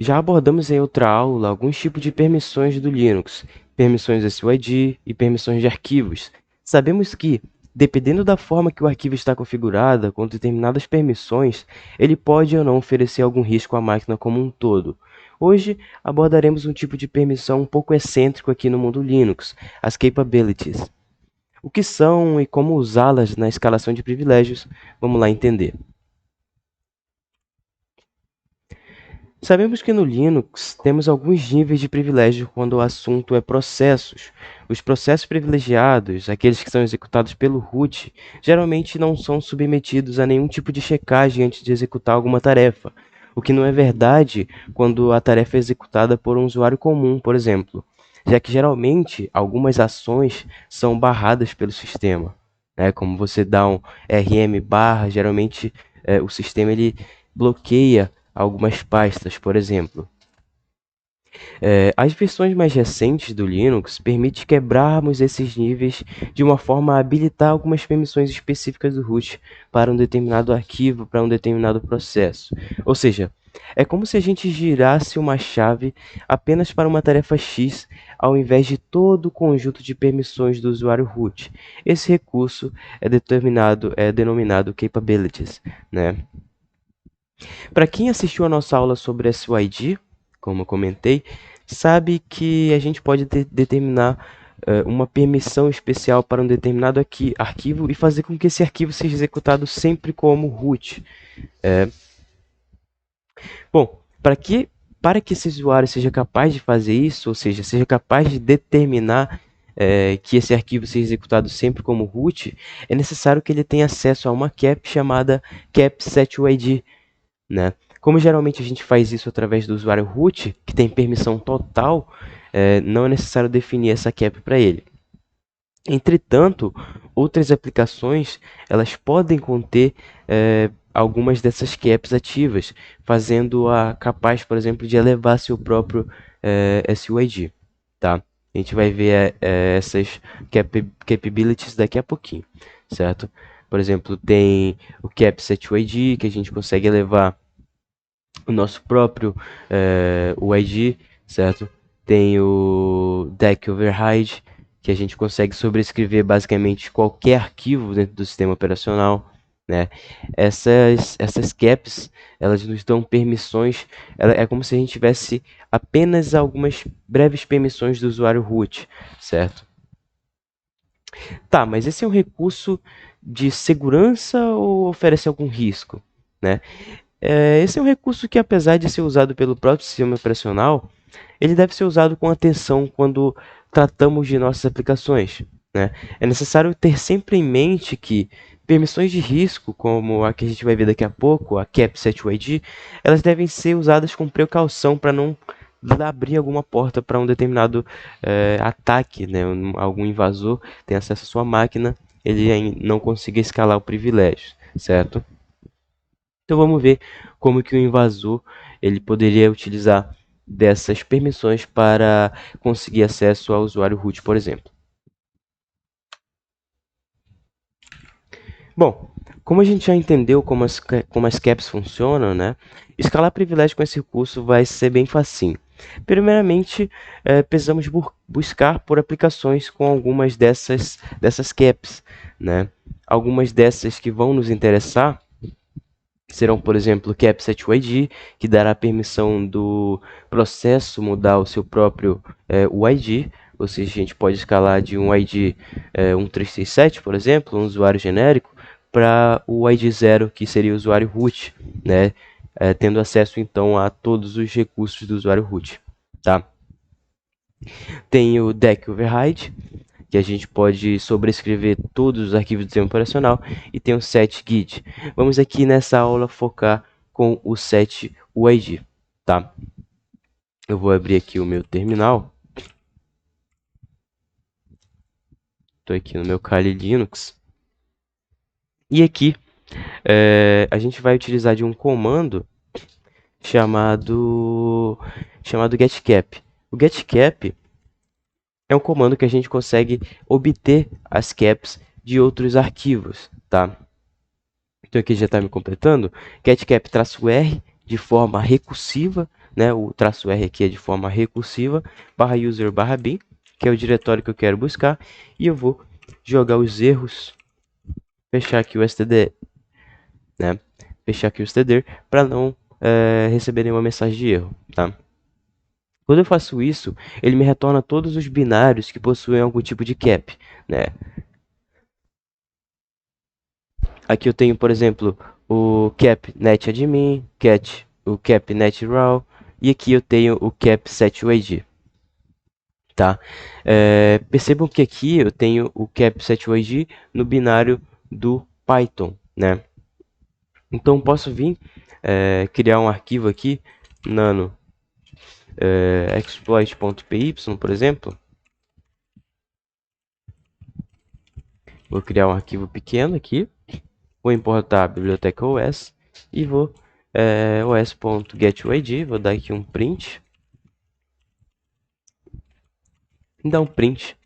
Já abordamos em outra aula alguns tipos de permissões do Linux, permissões SYD e permissões de arquivos. Sabemos que, dependendo da forma que o arquivo está configurado, com determinadas permissões, ele pode ou não oferecer algum risco à máquina como um todo. Hoje abordaremos um tipo de permissão um pouco excêntrico aqui no mundo Linux, as capabilities. O que são e como usá-las na escalação de privilégios, vamos lá entender. Sabemos que no Linux temos alguns níveis de privilégio quando o assunto é processos. Os processos privilegiados, aqueles que são executados pelo root, geralmente não são submetidos a nenhum tipo de checagem antes de executar alguma tarefa, o que não é verdade quando a tarefa é executada por um usuário comum, por exemplo, já que geralmente algumas ações são barradas pelo sistema. Como você dá um rm barra, geralmente o sistema ele bloqueia algumas pastas, por exemplo. As versões mais recentes do Linux permitem quebrarmos esses níveis de uma forma a habilitar algumas permissões específicas do root para um determinado arquivo, para um determinado processo. Ou seja, é como se a gente girasse uma chave apenas para uma tarefa X, ao invés de todo o conjunto de permissões do usuário root. Esse recurso é denominado capabilities, né? Para quem assistiu a nossa aula sobre SYD, como eu comentei, sabe que a gente pode determinar uma permissão especial para um determinado arquivo e fazer com que esse arquivo seja executado sempre como root. Bom, para que esse usuário seja capaz de fazer isso, ou seja, seja capaz de determinar que esse arquivo seja executado sempre como root, é necessário que ele tenha acesso a uma cap chamada capsetUID, né? Como geralmente a gente faz isso através do usuário root, que tem permissão total, não é necessário definir essa cap para ele. Entretanto, outras aplicações elas podem conter algumas dessas caps ativas, fazendo-a capaz, por exemplo, de elevar seu próprio SUID. Tá? A gente vai ver essas capabilities daqui a pouquinho, certo? Por exemplo, tem o capsetUID, que a gente consegue elevar o nosso próprio UID, certo? Tem o deck override, que a gente consegue sobrescrever basicamente qualquer arquivo dentro do sistema operacional, né? Essas caps, elas nos dão permissões, é como se a gente tivesse apenas algumas breves permissões do usuário root, certo? Tá, mas esse é um recurso de segurança ou oferece algum risco, né? Esse é um recurso que, apesar de ser usado pelo próprio sistema operacional, ele deve ser usado com atenção quando tratamos de nossas aplicações, né? É necessário ter sempre em mente que permissões de risco, como a que a gente vai ver daqui a pouco, a capsetUID, elas devem ser usadas com precaução para não abrir alguma porta para um determinado ataque, né? Algum invasor tem acesso à sua máquina, ele não consiga escalar o privilégio, certo? Então vamos ver como que o invasor ele poderia utilizar dessas permissões para conseguir acesso ao usuário root, por exemplo. Bom, como a gente já entendeu como as caps funcionam, né? Escalar privilégio com esse recurso vai ser bem facinho. Primeiramente, precisamos buscar por aplicações com algumas dessas caps, né? Algumas dessas que vão nos interessar serão, por exemplo, capsetUID, que dará permissão do processo mudar o seu próprio UID, ou seja, a gente pode escalar de um ID 1367, por exemplo, um usuário genérico, para o ID 0, que seria o usuário root, né? Tendo acesso então a todos os recursos do usuário root. Tá? Tem o deck override, que a gente pode sobrescrever todos os arquivos do sistema operacional, e tem o setGit. Vamos aqui nessa aula focar com o setUID, tá? Eu vou abrir aqui o meu terminal. Estou aqui no meu Kali Linux. E aqui a gente vai utilizar de um comando chamado getCap. O getCap é um comando que a gente consegue obter as caps de outros arquivos, tá? Então aqui já está me completando, getCap-R de forma recursiva, né? O traço R aqui é de forma recursiva, barra user barra bin, que é o diretório que eu quero buscar, e eu vou jogar os erros, fechar aqui o std, né? Fechar aqui o std para não receber nenhuma mensagem de erro, tá? Quando eu faço isso, ele me retorna todos os binários que possuem algum tipo de cap, né? Aqui eu tenho, por exemplo, o cap net admin, o cap net raw, e aqui eu tenho o cap set UID, tá? Percebam que aqui eu tenho o cap set UID no binário do Python, né? Então posso vir criar um arquivo aqui, nano exploit.py, por exemplo. Vou criar um arquivo pequeno aqui, vou importar a biblioteca OS e vou os.getUID, vou dar aqui um print, e dar um print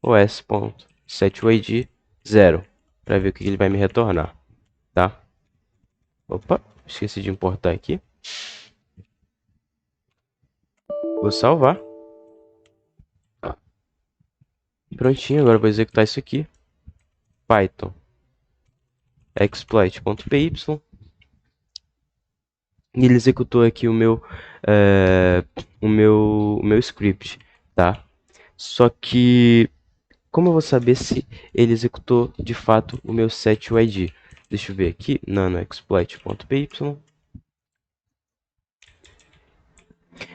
os.setUID 0, para ver o que ele vai me retornar, tá? Opa, esqueci de importar aqui. Vou salvar. Prontinho, agora vou executar isso aqui. Python exploit.py, e ele executou aqui o meu script, tá? Só que como eu vou saber se ele executou de fato o meu setUID? Deixa eu ver aqui, nano exploit.py.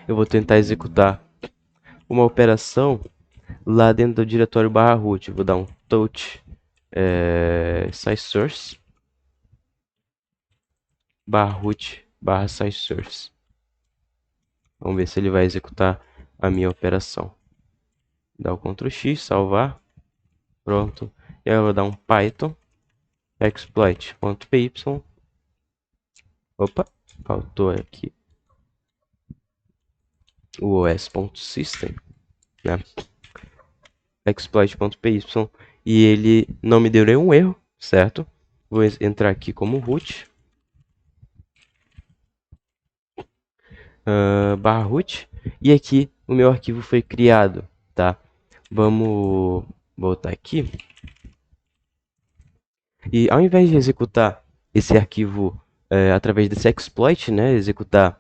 Eu vou tentar executar uma operação lá dentro do diretório barra root. Vou dar um touch sizesource barra root barra sizesource. Vamos ver se ele vai executar a minha operação. Dá o Ctrl X, salvar. Pronto. E aí eu vou dar um Python exploit.py. Opa, faltou aqui o os.system, né? Exploit.py, e ele não me deu nenhum erro, certo? Vou entrar aqui como root, barra root, e aqui o meu arquivo foi criado, tá? Vamos voltar aqui. E ao invés de executar esse arquivo através desse exploit, né, executar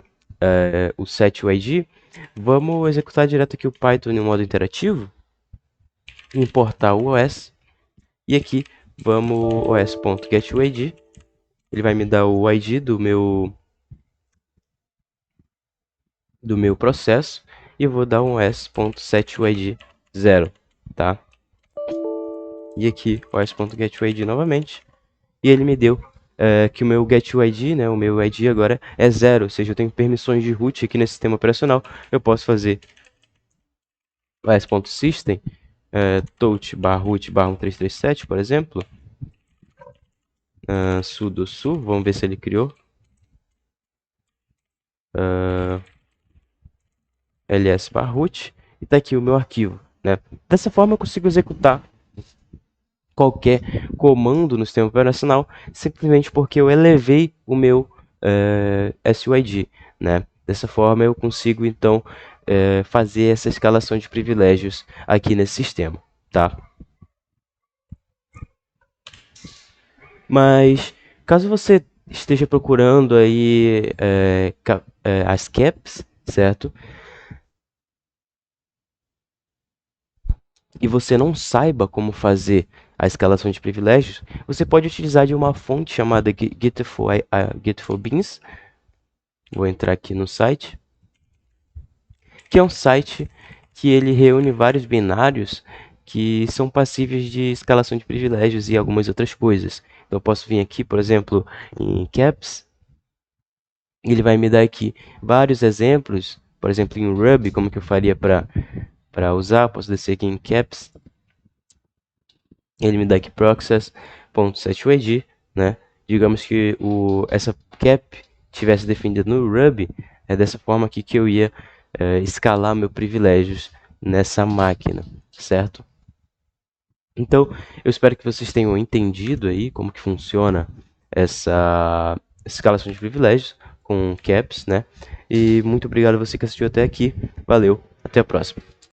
o setUID, vamos executar direto aqui o Python no modo interativo, importar o OS, e aqui vamos os.getUID, ele vai me dar o ID do meu processo, e eu vou dar um os.setUID 0, tá? E aqui os.getUID novamente, e ele me deu que o meu getUID, né, o meu ID agora é 0, ou seja, eu tenho permissões de root aqui nesse sistema operacional. Eu posso fazer os.system touch barra root barra 1337, por exemplo, sudo su, vamos ver se ele criou, ls barra root, e está aqui o meu arquivo, né? Dessa forma eu consigo executar qualquer comando no sistema operacional, simplesmente porque eu elevei o meu SUID, né? Dessa forma eu consigo então fazer essa escalação de privilégios aqui nesse sistema, tá? Mas caso você esteja procurando aí as caps, certo? E você não saiba como fazer a escalação de privilégios, você pode utilizar de uma fonte chamada Gitful Beans. Vou entrar aqui no site, que é um site que ele reúne vários binários que são passíveis de escalação de privilégios e algumas outras coisas. Então eu posso vir aqui, por exemplo, em caps, ele vai me dar aqui vários exemplos, por exemplo, em Ruby, como que eu faria para usar. Posso descer aqui em caps, ele me dá aqui process.setUID, né? Digamos que essa cap tivesse definido no Ruby, é dessa forma aqui que eu ia escalar meus privilégios nessa máquina, certo? Então, eu espero que vocês tenham entendido aí como que funciona essa escalação de privilégios. com caps, né? E muito obrigado a você que assistiu até aqui. Valeu, até a próxima.